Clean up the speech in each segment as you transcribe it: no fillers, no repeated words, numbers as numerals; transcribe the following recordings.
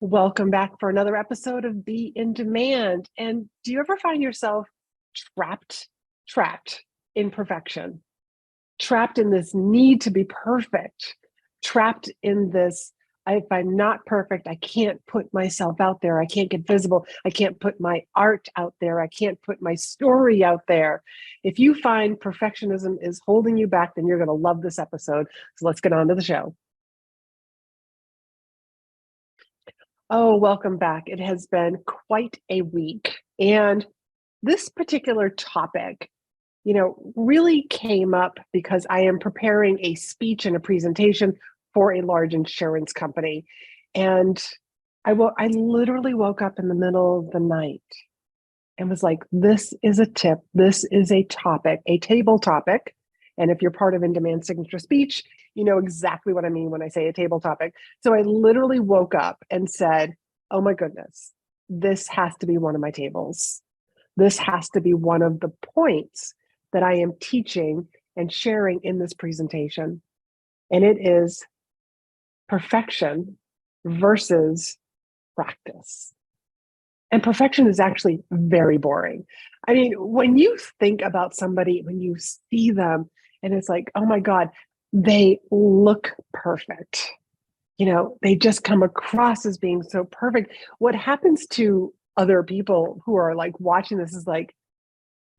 Welcome back for another episode of Be in Demand. And do you ever find yourself trapped in perfection, trapped in this need to be perfect, trapped in this, if I'm not perfect, I can't put myself out there. I can't get visible. I can't put my art out there. I can't put my story out there. If you find perfectionism is holding you back, then you're going to love this episode. So let's get on to the show. Oh, welcome back. It has been quite a week. And this particular topic, really came up because I am preparing a speech and a presentation for a large insurance company. And I literally woke up in the middle of the night and was like, this is a tip. This is a topic, a table topic. And if you're part of In Demand Signature Speech, you know exactly what I mean when I say a table topic. So I literally woke up and said, oh my goodness, this has to be one of my tables. This has to be one of the points that I am teaching and sharing in this presentation. And it is perfection versus practice. And perfection is actually very boring. I mean, when you think about somebody, when you see them, and it's like, oh my God, they look perfect. They just come across as being so perfect. What happens to other people who are like watching this is like,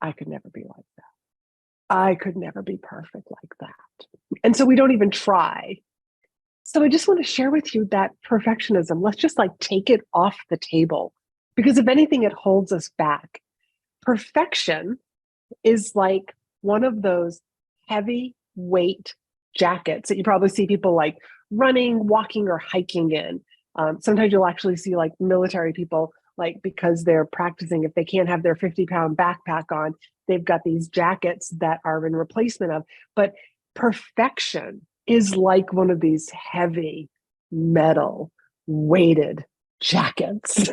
I could never be like that. I could never be perfect like that. And so we don't even try. So I just want to share with you that perfectionism, let's just like take it off the table. Because if anything, it holds us back. Perfection is like one of those heavy weight jackets that you probably see people like running, walking, or hiking in. Sometimes you'll actually see like military people, like because they're practicing, if they can't have their 50-pound backpack on, they've got these jackets that are in replacement of. But perfection is like one of these heavy metal weighted jackets.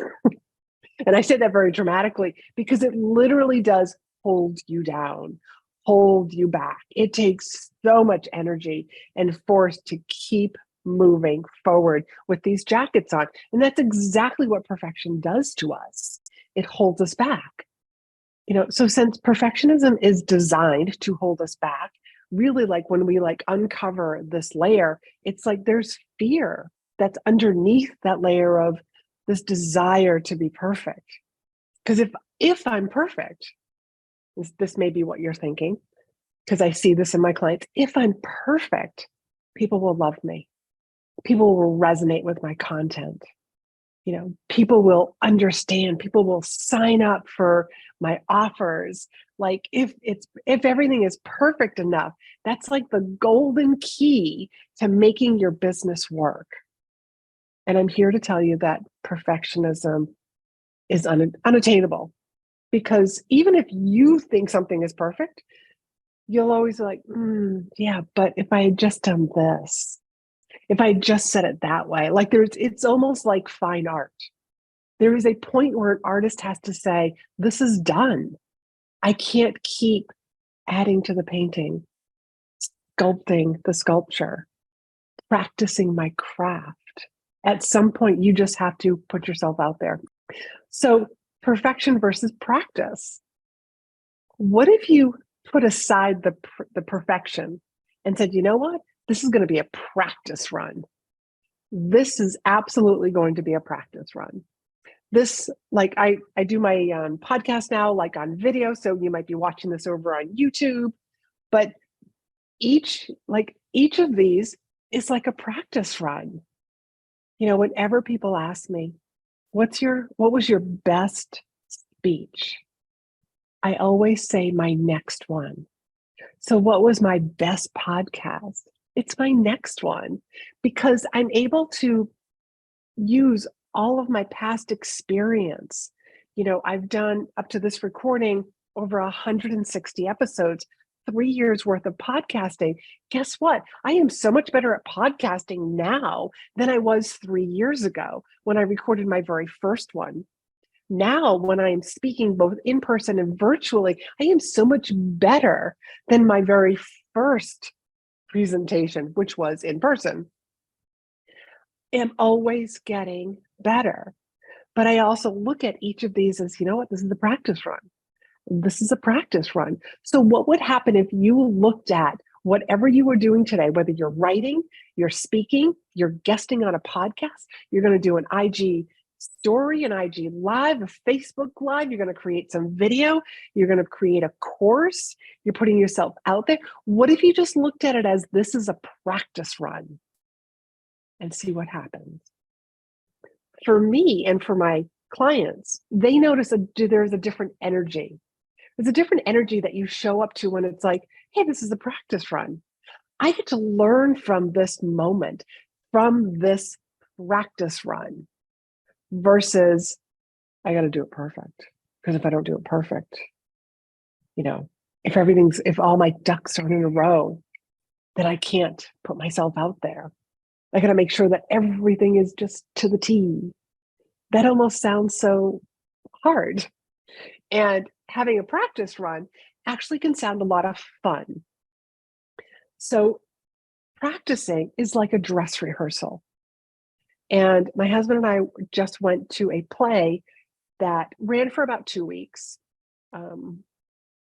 And I say that very dramatically because it literally does hold you down, hold you back. It takes so much energy and force to keep moving forward with these jackets on. And that's exactly what perfection does to us. It holds us back. So since perfectionism is designed to hold us back, really like when we like uncover this layer, it's like there's fear that's underneath that layer of this desire to be perfect. Because if I'm perfect, this may be what you're thinking, because I see this in my clients. If I'm perfect, people will love me. People will resonate with my content. People will understand. People will sign up for my offers. Like if everything is perfect enough, that's like the golden key to making your business work. And I'm here to tell you that perfectionism is unattainable, because even if you think something is perfect, you'll always be like, yeah, but if I had just done this, if I had just said it that way, like it's almost like fine art. There is a point where an artist has to say, this is done. I can't keep adding to the painting, sculpting the sculpture, practicing my craft. At some point, you just have to put yourself out there. So perfection versus practice. What if you put aside the perfection and said, you know what? This is going to be a practice run. This is absolutely going to be a practice run. This, like I do my podcast now, like on video. So you might be watching this over on YouTube, but each of these is like a practice run. Whenever people ask me, what was your best speech? I always say my next one. So what was my best podcast? It's my next one, because I'm able to use all of my past experience. I've done up to this recording over 160 episodes, 3 years worth of podcasting. Guess what? I am so much better at podcasting now than I was 3 years ago when I recorded my very first one. Now, when I am speaking both in person and virtually, I am so much better than my very first presentation, which was in person. I'm always getting better. But I also look at each of these as, you know what, this is the practice run. This is a practice run. So what would happen if you looked at whatever you were doing today, whether you're writing, you're speaking, you're guesting on a podcast, you're going to do an IG story, an IG live, a Facebook live, you're going to create some video, you're going to create a course, you're putting yourself out there. What if you just looked at it as this is a practice run and see what happens? For me and for my clients, they notice there's a different energy. There's a different energy that you show up to when it's like, hey, this is a practice run. I get to learn from this moment, from this practice run, versus I got to do it perfect. Because if I don't do it perfect, if all my ducks are in a row, then I can't put myself out there. I got to make sure that everything is just to the T. That almost sounds so hard. And having a practice run actually can sound a lot of fun. So practicing is like a dress rehearsal. And my husband and I just went to a play that ran for about 2 weeks.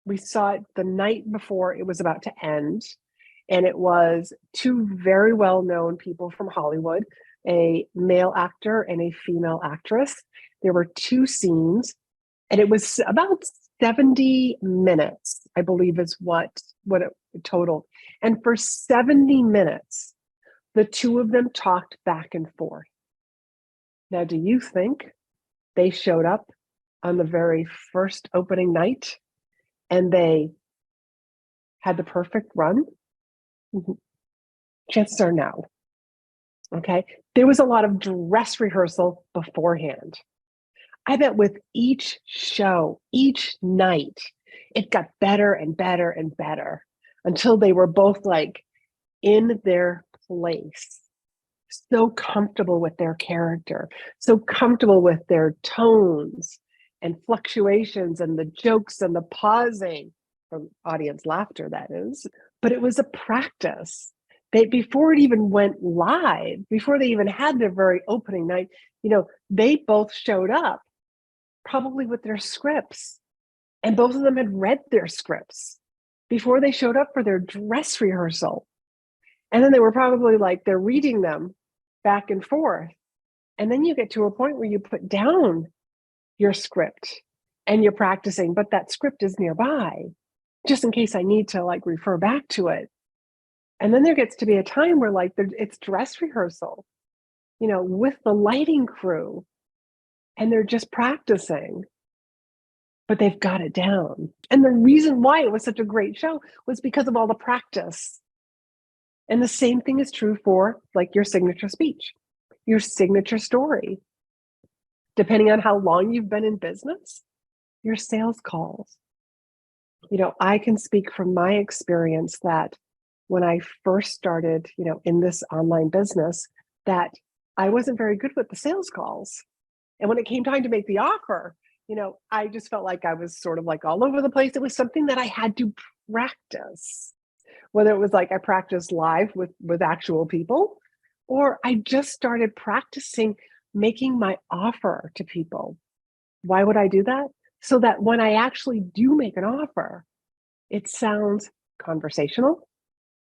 We saw it the night before it was about to end. And it was two very well-known people from Hollywood, a male actor and a female actress. There were 2 scenes, and it was about 70 minutes, I believe is what it totaled. And for 70 minutes, the 2 of them talked back and forth. Now, do you think they showed up on the very first opening night and they had the perfect run? Chances are no. Okay. There was a lot of dress rehearsal beforehand. I bet with each show, each night, it got better and better and better until they were both like in their place, so comfortable with their character, so comfortable with their tones and fluctuations and the jokes and the pausing from audience laughter, that is. But it was a practice. Before it even went live, before they even had their very opening night, they both showed up probably with their scripts. And both of them had read their scripts before they showed up for their dress rehearsal. And then they were probably like, they're reading them back and forth. And then you get to a point where you put down your script and you're practicing, but that script is nearby just in case I need to refer back to it. And then there gets to be a time where it's dress rehearsal, with the lighting crew, and they're just practicing, but they've got it down. And the reason why it was such a great show was because of all the practice. And the same thing is true for your signature speech, your signature story. Depending on how long you've been in business, your sales calls. I can speak from my experience that when I first started, in this online business, that I wasn't very good with the sales calls. And when it came time to make the offer, I just felt like I was sort of all over the place. It was something that I had to practice, whether it was I practiced live with actual people, or I just started practicing making my offer to people. Why would I do that? So that when I actually do make an offer, it sounds conversational,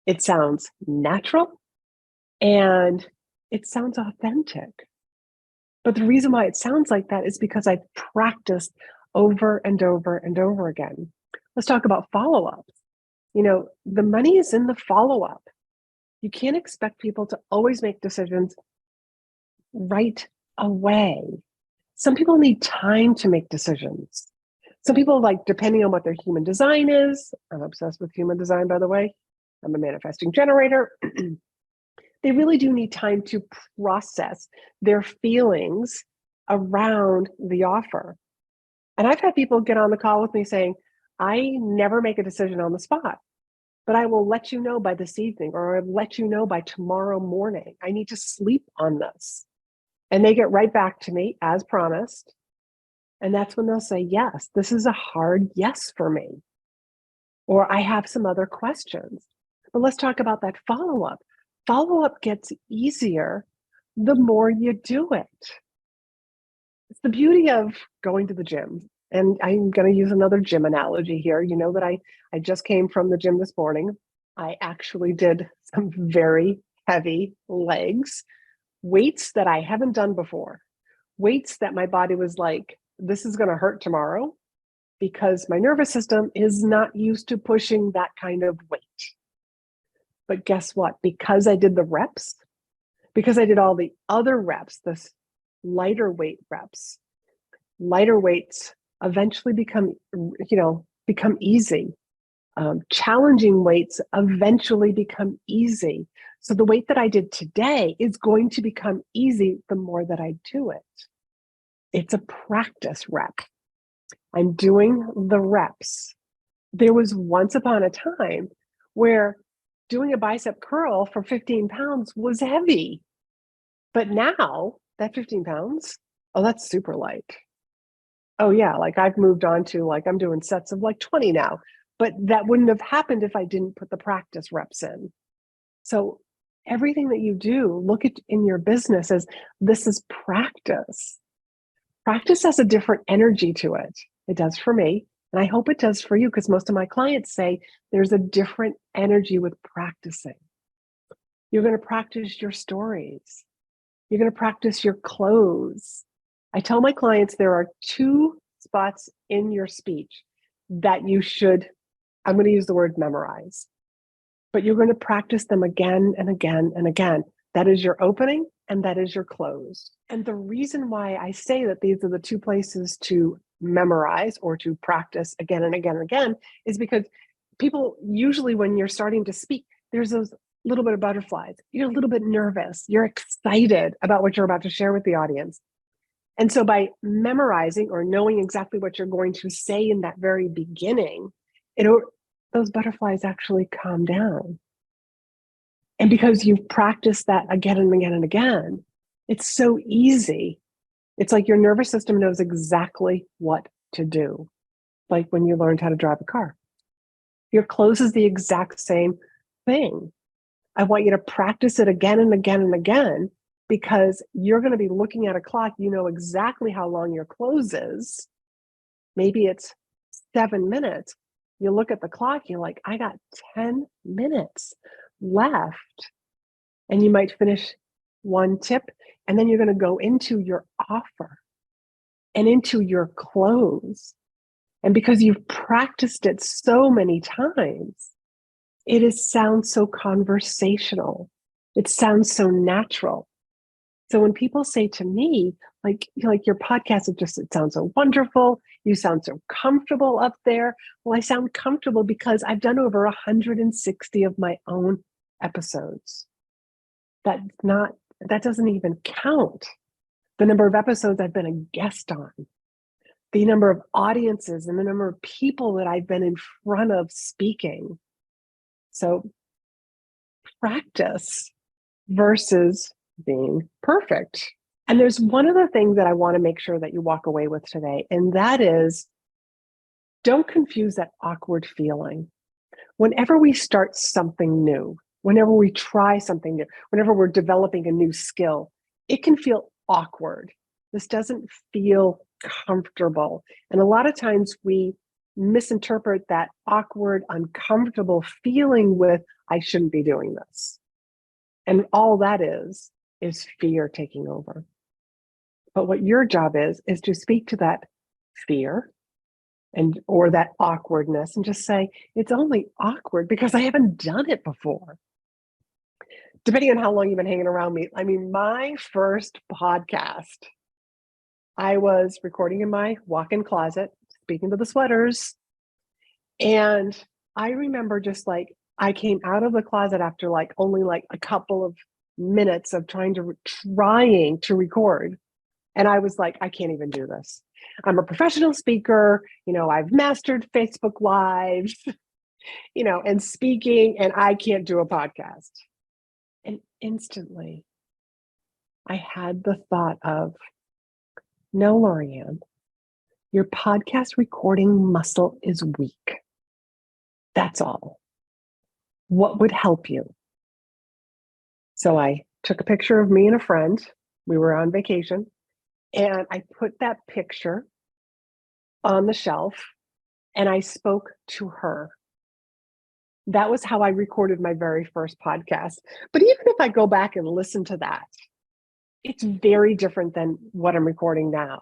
it sounds natural, and it sounds authentic. But the reason why it sounds like that is because I've practiced over and over and over again. Let's talk about follow-ups. The money is in the follow-up. You can't expect people to always make decisions right away. Some people need time to make decisions. Some people, depending on what their human design is, I'm obsessed with human design, by the way. I'm a manifesting generator. They really do need time to process their feelings around the offer. And I've had people get on the call with me saying, I never make a decision on the spot, but I will let you know by this evening, or I'll let you know by tomorrow morning. I need to sleep on this. And they get right back to me as promised. And that's when they'll say, yes, this is a hard yes for me. Or I have some other questions. But let's talk about that follow-up. Follow-up gets easier the more you do it. It's the beauty of going to the gym. And I'm going to use another gym analogy here. You know that I just came from the gym this morning. I actually did some very heavy legs, weights that I haven't done before, weights that my body was like, this is going to hurt tomorrow because my nervous system is not used to pushing that kind of weight. But guess what? Because I did the reps, because I did all the other reps, this lighter weight reps, lighter weights eventually become easy. Challenging weights eventually become easy. So the weight that I did today is going to become easy the more that I do it. It's a practice rep. I'm doing the reps. There was once upon a time where doing a bicep curl for 15 pounds was heavy. But now that 15 pounds, oh, that's super light. Oh yeah, like I've moved on to like I'm doing sets of like 20 now, but that wouldn't have happened if I didn't put the practice reps in. So everything that you do, look at in your business as this is practice. Practice has a different energy to it. It does for me, and I hope it does for you because most of my clients say there's a different energy with practicing. You're going to practice your stories. You're going to practice your close. I tell my clients there are 2 spots in your speech that you should, I'm going to use the word memorize, but you're going to practice them again and again and again. That is your opening and that is your close. And the reason why I say that these are the 2 places to memorize or to practice again and again and again is because people usually, when you're starting to speak, there's those little bit of butterflies. You're a little bit nervous. You're excited about what you're about to share with the audience. And so by memorizing or knowing exactly what you're going to say in that very beginning, those butterflies actually calm down. And because you've practiced that again and again and again, it's so easy. It's like your nervous system knows exactly what to do. Like when you learned how to drive a car. Your close is the exact same thing. I want you to practice it again and again and again because you're going to be looking at a clock. You know exactly how long your close is. Maybe it's 7 minutes. You look at the clock, you're like, I got 10 minutes left. And you might finish one tip, and then you're going to go into your offer and into your close. And because you've practiced it so many times, sounds so conversational. It sounds so natural. So when people say to me, like your podcast, it sounds so wonderful. You sound so comfortable up there. Well, I sound comfortable because I've done over 160 of my own episodes. That doesn't even count the number of episodes I've been a guest on, the number of audiences and the number of people that I've been in front of speaking. So practice versus being perfect. And there's one other thing that I want to make sure that you walk away with today, and that is don't confuse that awkward feeling. Whenever we start something new, whenever we try something new, whenever we're developing a new skill, it can feel awkward. This doesn't feel comfortable. And a lot of times we misinterpret that awkward, uncomfortable feeling with, I shouldn't be doing this. And all that is fear taking over. But what your job is to speak to that fear or that awkwardness and just say, it's only awkward because I haven't done it before. Depending on how long you've been hanging around me. I mean, my first podcast, I was recording in my walk-in closet, speaking to the sweaters. And I remember just like, I came out of the closet after like only like a couple of minutes of trying to record. And I was like, I can't even do this. I'm a professional speaker. I've mastered Facebook Live, and speaking, and I can't do a podcast. And instantly I had the thought of, no, Laurie-Ann, your podcast recording muscle is weak. That's all. What would help you? So I took a picture of me and a friend. We were on vacation. And I put that picture on the shelf and I spoke to her. That was how I recorded my very first podcast. But even if I go back and listen to that, it's very different than what I'm recording now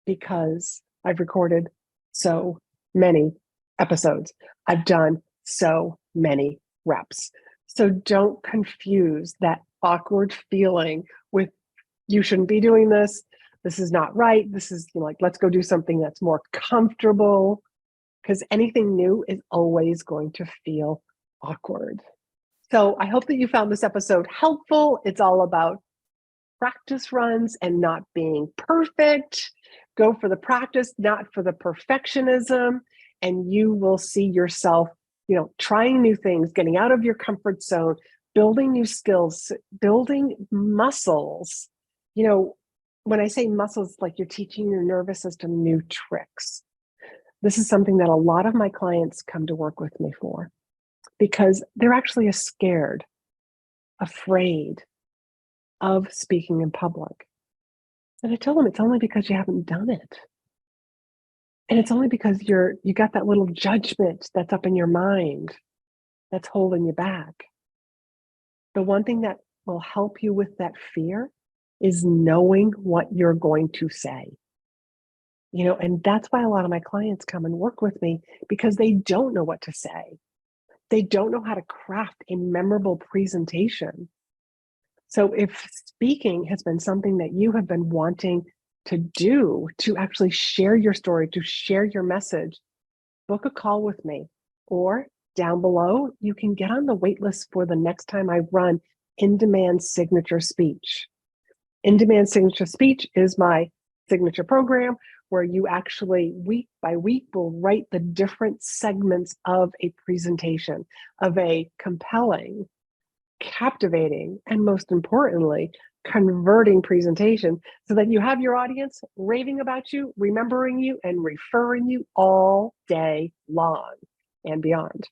because I've recorded so many episodes. I've done so many reps. So don't confuse that awkward feeling with you shouldn't be doing this. This is not right. This is like, let's go do something that's more comfortable because anything new is always going to feel awkward. So I hope that you found this episode helpful. It's all about practice runs and not being perfect. Go for the practice, not for the perfectionism, and you will see yourself, trying new things, getting out of your comfort zone, building new skills, building muscles. When I say muscles, like you're teaching your nervous system new tricks. This is something that a lot of my clients come to work with me for because they're actually scared, afraid of speaking in public. And I tell them it's only because you haven't done it. And it's only because you got that little judgment that's up in your mind that's holding you back. The one thing that will help you with that fear is knowing what you're going to say. And that's why a lot of my clients come and work with me because they don't know what to say. They don't know how to craft a memorable presentation. So if speaking has been something that you have been wanting to do, to actually share your story, to share your message, book a call with me. Or down below, you can get on the wait list for the next time I run In-Demand Signature Speech. In-Demand Signature Speech is my signature program where you actually week by week will write the different segments of a presentation, of a compelling, captivating, and most importantly, converting presentation so that you have your audience raving about you, remembering you, and referring you all day long and beyond.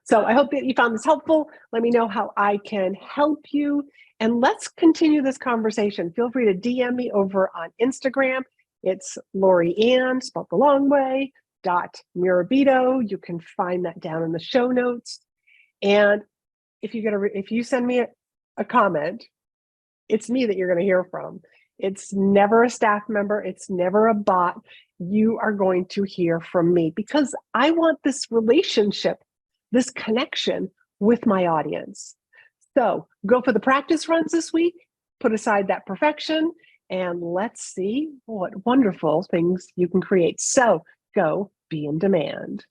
So I hope that you found this helpful. Let me know how I can help you. And let's continue this conversation. Feel free to DM me over on Instagram. It's LaurieAnn, spelled the long way, .Murabito. You can find that down in the show notes. And if you send me a comment, it's me that you're going to hear from. It's never a staff member. It's never a bot. You are going to hear from me because I want this relationship, this connection with my audience. So go for the practice runs this week, put aside that perfection, and let's see what wonderful things you can create. So go be in demand.